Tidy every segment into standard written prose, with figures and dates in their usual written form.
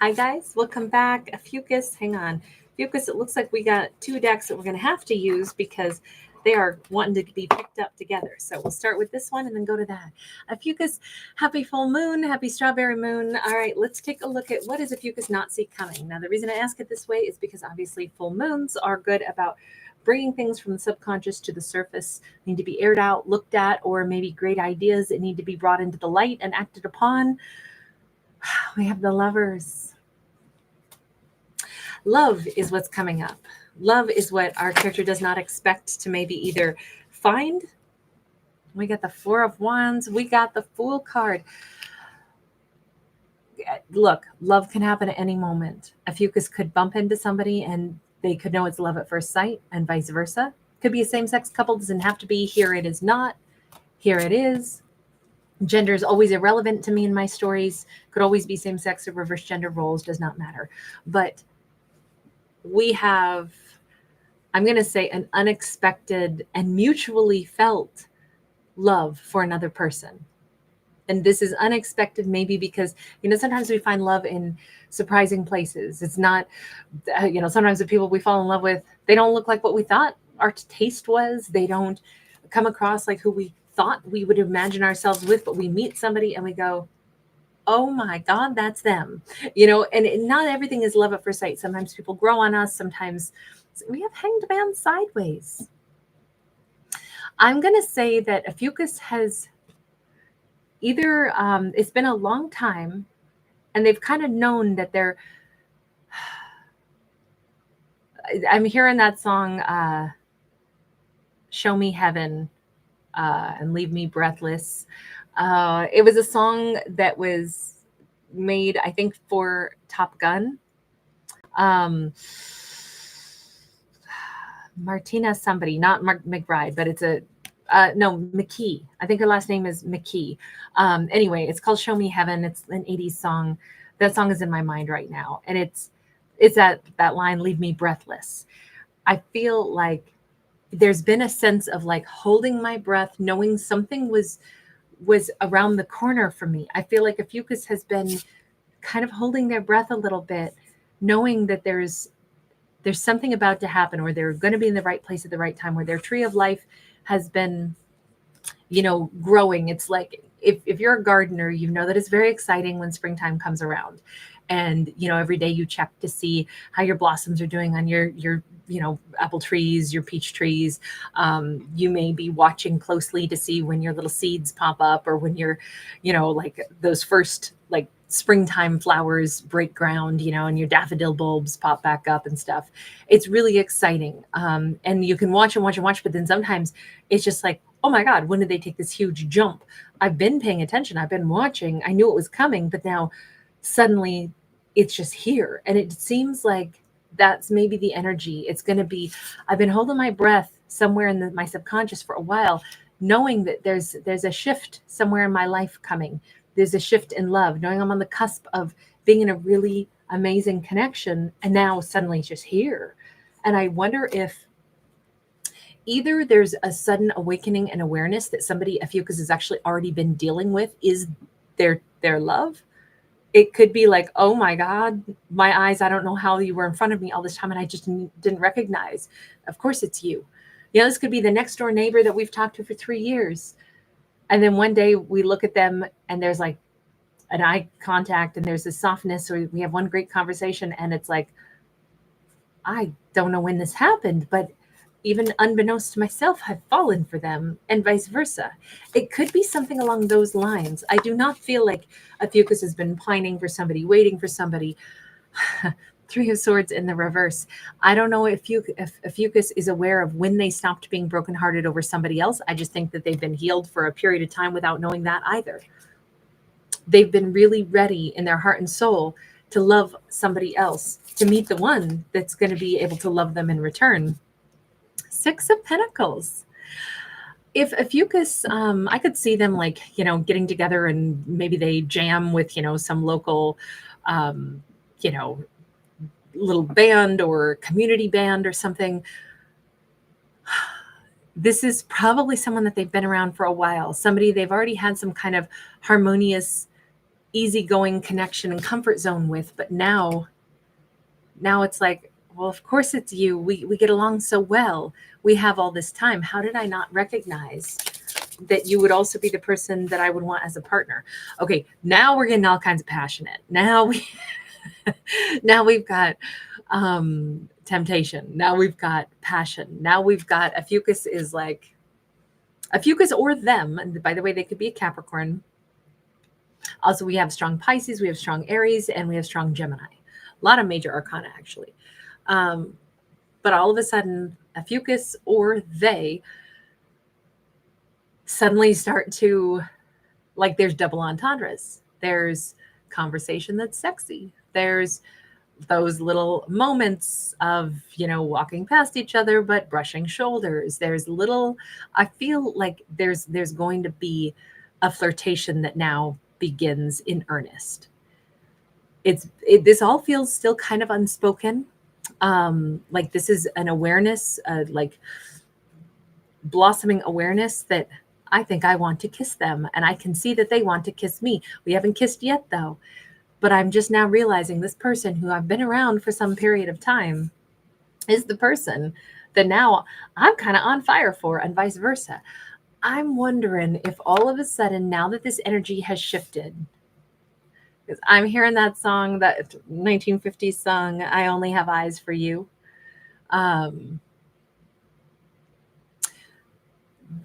Hi guys, welcome back. Ophiuchus, hang on. Ophiuchus, it looks like we got two decks that we're going to have to use because they are wanting to be picked up together. So we'll start with this one and then go to that. Ophiuchus, happy full moon, happy strawberry moon. All right, let's take a look at what does Ophiuchus not see coming. Now, the reason I ask it this way is because obviously full moons are good about bringing things from the subconscious to the surface, need to be aired out, looked at, or maybe great ideas that need to be brought into the light and acted upon. We have the Lovers. Love is what's coming up. Love is what our character does not expect to maybe either find. We got the Four of Wands. We got the Fool card. Look, love can happen at any moment. Ophiuchus could bump into somebody and they could know it's love at first sight, and vice versa. Could be a same-sex couple. Doesn't have to be. Here it is not. Here it is. Gender is always irrelevant to me in my stories. Could always be same-sex or reverse gender roles. Does not matter. But we have, I'm going to say, an unexpected and mutually felt love for another person. And this is unexpected maybe because, sometimes we find love in surprising places. It's not, sometimes the people we fall in love with, they don't look like what we thought our taste was. They don't come across like who we thought we would imagine ourselves with, but we meet somebody and we go, oh my God, that's them, and not everything is love at first sight. Sometimes people grow on us. Sometimes we have Hanged Man sideways. I'm going to say that Ophiuchus has either, it's been a long time and they've kind of known that they're, I'm hearing that song, Show Me Heaven and Leave Me Breathless. It was a song that was made, I think, for Top Gun. Martina somebody, not McBride, but it's McKee. I think her last name is McKee. Anyway, it's called Show Me Heaven. It's an 80s song. That song is in my mind right now. And it's that line, leave me breathless. I feel like there's been a sense of like holding my breath, knowing something was around the corner for me. I feel like Ophiuchus has been kind of holding their breath a little bit, knowing that there's something about to happen, or they're going to be in the right place at the right time, where their tree of life has been, growing. It's like if you're a gardener, that it's very exciting when springtime comes around. And, every day you check to see how your blossoms are doing on your apple trees, your peach trees. You may be watching closely to see when your little seeds pop up, or when you're, like those first like springtime flowers break ground, and your daffodil bulbs pop back up and stuff. It's really exciting. And you can watch and watch and watch, but then sometimes it's just like, oh my God, when did they take this huge jump? I've been paying attention. I've been watching. I knew it was coming, but now suddenly it's just here. And it seems like that's maybe the energy. It's going to be, I've been holding my breath somewhere in my subconscious for a while, knowing that there's a shift somewhere in my life coming. There's a shift in love, knowing I'm on the cusp of being in a really amazing connection. And now suddenly it's just here. And I wonder if either there's a sudden awakening and awareness that somebody Ophiuchus has actually already been dealing with is their love. It could be like, oh my God, my eyes, I don't know how you were in front of me all this time and I just didn't recognize. Of course it's you. This could be the next door neighbor that we've talked to for 3 years. And then one day we look at them and there's like an eye contact and there's this softness, or we have one great conversation and it's like, I don't know when this happened, but even unbeknownst to myself, I've fallen for them, and vice versa. It could be something along those lines. I do not feel like Ophiuchus has been pining for somebody, waiting for somebody. Three of Swords in the reverse. I don't know if Ophiuchus is aware of when they stopped being brokenhearted over somebody else. I just think that they've been healed for a period of time without knowing that either. They've been really ready in their heart and soul to love somebody else, to meet the one that's going to be able to love them in return. Six of Pentacles. If Ophiuchus, I could see them like, getting together and maybe they jam with, some local, little band or community band or something. This is probably someone that they've been around for a while. Somebody they've already had some kind of harmonious easygoing connection and comfort zone with, but now it's like, well, of course it's you. We get along so well. We have all this time. How did I not recognize that you would also be the person that I would want as a partner? Okay, now we're getting all kinds of passionate. Now we've got temptation. Now we've got passion. Now we've got Ophiuchus is like Ophiuchus or them. And by the way, they could be a Capricorn. Also, we have strong Pisces, we have strong Aries, and we have strong Gemini. A lot of major arcana, actually. But all of a sudden, Ophiuchus or they suddenly start to, like, there's double entendres. There's conversation that's sexy. There's those little moments of, walking past each other, but brushing shoulders. There's little, I feel like there's going to be a flirtation that now begins in earnest. This all feels still kind of unspoken. Like this is an awareness, like blossoming awareness that I think I want to kiss them, and I can see that they want to kiss me. We haven't kissed yet though, but I'm just now realizing this person who I've been around for some period of time is the person that now I'm kind of on fire for, and vice versa. I'm wondering if all of a sudden, now that this energy has shifted, because I'm hearing that song, that 1950s song, I Only Have Eyes for You.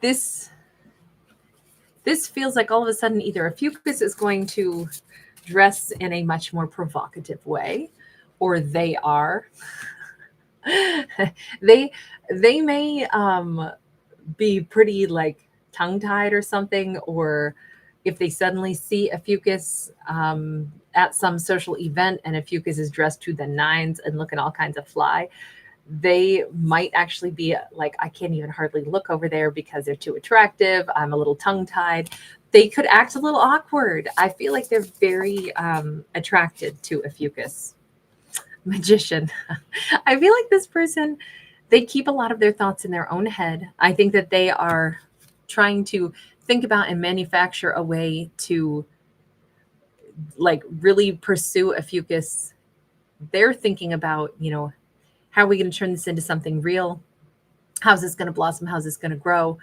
This feels like all of a sudden either Ophiuchus is going to dress in a much more provocative way, or they are. they may be pretty like tongue-tied or something, or if they suddenly see Ophiuchus at some social event and Ophiuchus is dressed to the nines and looking all kinds of fly, they might actually be like, I can't even hardly look over there because they're too attractive. I'm a little tongue-tied. They could act a little awkward. I feel like they're very attracted to Ophiuchus. Magician. I feel like this person, they keep a lot of their thoughts in their own head. I think that they are trying to think about and manufacture a way to like really pursue Ophiuchus. They're thinking about, how are we going to turn this into something real? How's this going to blossom? How's this going to grow?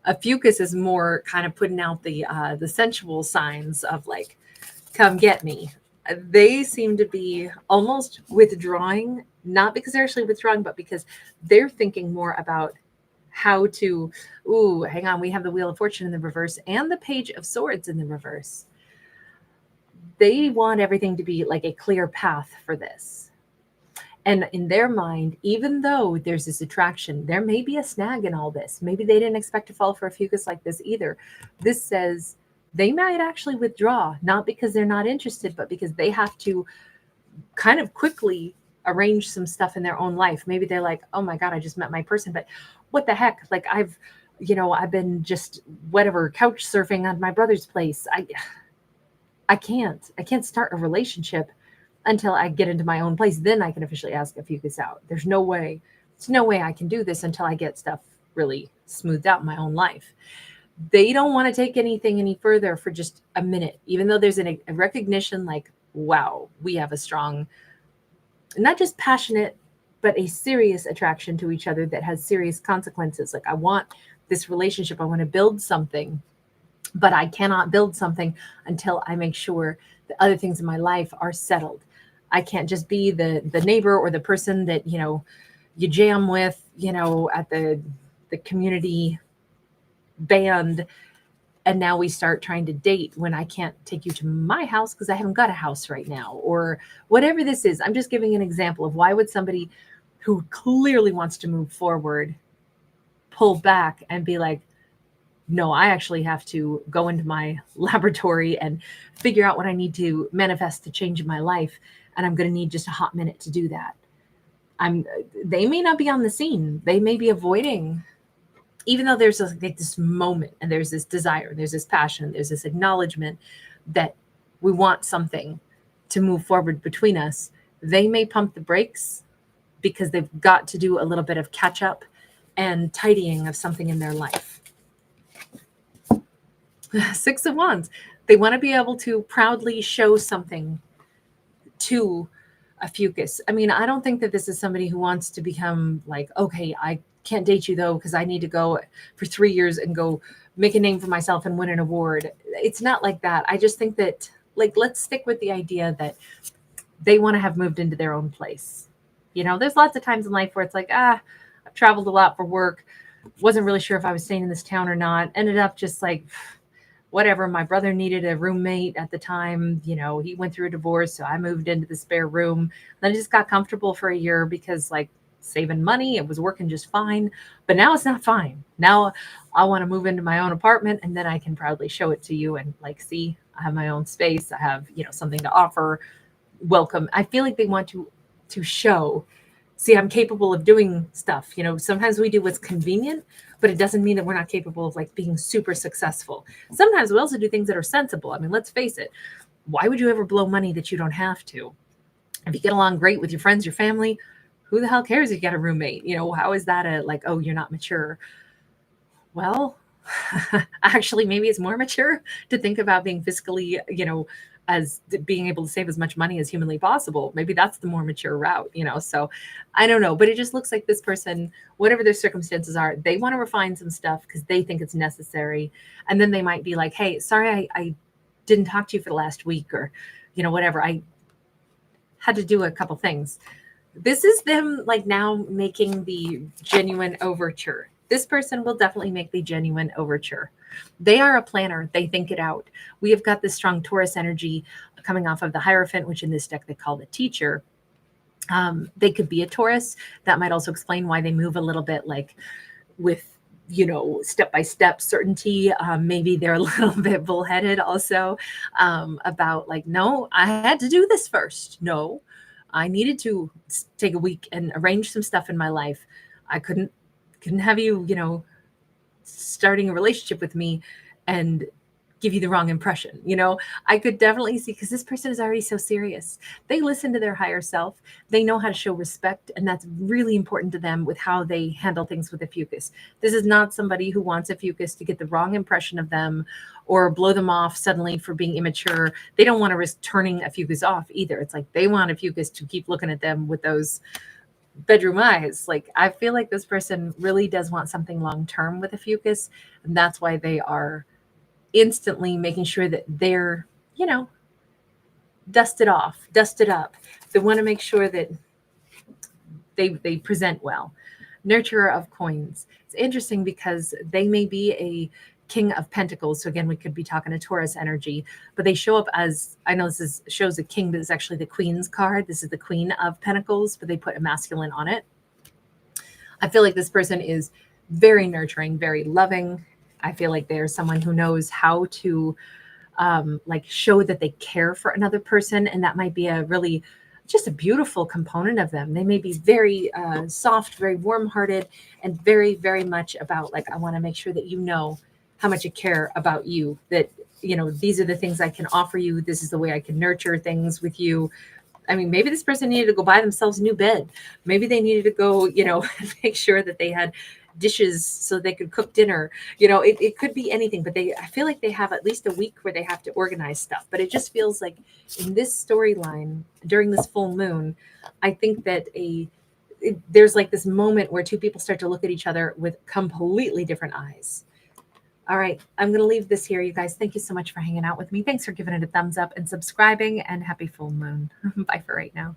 Ophiuchus is more kind of putting out the sensual signs of like, come get me. They seem to be almost withdrawing, not because they're actually withdrawing, but because they're thinking more about how to, hang on, we have the Wheel of Fortune in the reverse and the Page of Swords in the reverse. They want everything to be like a clear path for this. And in their mind, even though there's this attraction, there may be a snag in all this. Maybe they didn't expect to fall for Ophiuchus like this either. This says they might actually withdraw, not because they're not interested, but because they have to kind of quickly arrange some stuff in their own life. Maybe they're like, oh my God, I just met my person, but what the heck? Like I've been just whatever, couch surfing on my brother's place. I can't start a relationship until I get into my own place. Then I can officially ask Ophiuchus out. There's no way I can do this until I get stuff really smoothed out in my own life. They don't want to take anything any further for just a minute, even though there's a recognition like, wow, we have a strong, not just passionate, but a serious attraction to each other that has serious consequences. Like I want this relationship. I want to build something, but I cannot build something until I make sure the other things in my life are settled. I can't just be the neighbor or the person that, you jam with, at the community band, and now we start trying to date when I can't take you to my house because I haven't got a house right now, or whatever this is. I'm just giving an example of why would somebody who clearly wants to move forward pull back and be like, no, I actually have to go into my laboratory and figure out what I need to manifest to change in my life, and I'm going to need just a hot minute to do that. They may not be on the scene. They may be avoiding, even though there's this moment and there's this desire, there's this passion, there's this acknowledgement that we want something to move forward between us. They may pump the brakes because they've got to do a little bit of catch up and tidying of something in their life. 6 of Wands. They want to be able to proudly show something to Ophiuchus. I mean, I don't think that this is somebody who wants to become like, okay, I can't date you though, because I need to go for 3 years and go make a name for myself and win an award. It's not like that. I just think that, like, let's stick with the idea that they want to have moved into their own place. You know, there's lots of times in life where it's like, I've traveled a lot for work, wasn't really sure if I was staying in this town or not, ended up just like, whatever. My brother needed a roommate at the time. You know, he went through a divorce, so I moved into the spare room. Then I just got comfortable for a year because, like, saving money, it was working just fine. But now it's not fine. Now I want to move into my own apartment, and then I can proudly show it to you and, like, see, I have my own space. I have, you know, something to offer. Welcome. I feel like they want to show, see, I'm capable of doing stuff. You know, sometimes we do what's convenient, but it doesn't mean that we're not capable of, like, being super successful. Sometimes we also do things that are sensible. I mean, let's face it. Why would you ever blow money that you don't have to? If you get along great with your friends, your family, who the hell cares if you got a roommate? You know, how is that a, like, oh, you're not mature? Well, actually, maybe it's more mature to think about being fiscally, you know, as being able to save as much money as humanly possible. Maybe that's the more mature route, you know? So I don't know, but it just looks like this person, whatever their circumstances are, they want to refine some stuff because they think it's necessary. And then they might be like, hey, sorry, I didn't talk to you for the last week, or, you know, whatever. I had to do a couple things. This is them, like, now making the genuine overture. This person will definitely make the genuine overture. They are a planner. They think it out. We have got this strong Taurus energy coming off of the Hierophant, which in this deck they call the teacher. They could be a Taurus. That might also explain why they move a little bit, like, with, you know, step-by-step certainty. Maybe they're a little bit bullheaded also, about, like, no, I had to do this first. No, I needed to take a week and arrange some stuff in my life. I couldn't have you, you know, starting a relationship with me and give you the wrong impression. You know, I could definitely see, because this person is already so serious. They listen to their higher self. They know how to show respect, and that's really important to them with how they handle things with Ophiuchus. This is not somebody who wants Ophiuchus to get the wrong impression of them or blow them off suddenly for being immature. They don't want to risk turning Ophiuchus off either. It's like they want Ophiuchus to keep looking at them with those bedroom eyes. Like, I feel like this person really does want something long term with Ophiuchus, and that's why they are instantly making sure that they're, you know, dusted off, dusted up. They want to make sure that they present well. Nurturer of coins. It's interesting because they may be a King of Pentacles. So again, we could be talking a Taurus energy, but they show up as, I know this shows a king, but it's actually the Queen's card. This is the Queen of Pentacles, but they put a masculine on it. I feel like this person is very nurturing, very loving. I feel like they're someone who knows how to, like, show that they care for another person. And that might be a really, just a beautiful component of them. They may be very soft, very warm-hearted, and very, very much about, like, I want to make sure that you know how much I care about you, that, you know, these are the things I can offer you. This is the way I can nurture things with you. I mean, maybe this person needed to go buy themselves a new bed. Maybe they needed to go, you know, make sure that they had dishes so they could cook dinner. You know, it could be anything, but I feel like they have at least a week where they have to organize stuff. But it just feels like in this storyline during this full moon, I think that there's like this moment where two people start to look at each other with completely different eyes. All right, I'm going to leave this here, you guys. Thank you so much for hanging out with me. Thanks for giving it a thumbs up and subscribing, and happy full moon. Bye for right now.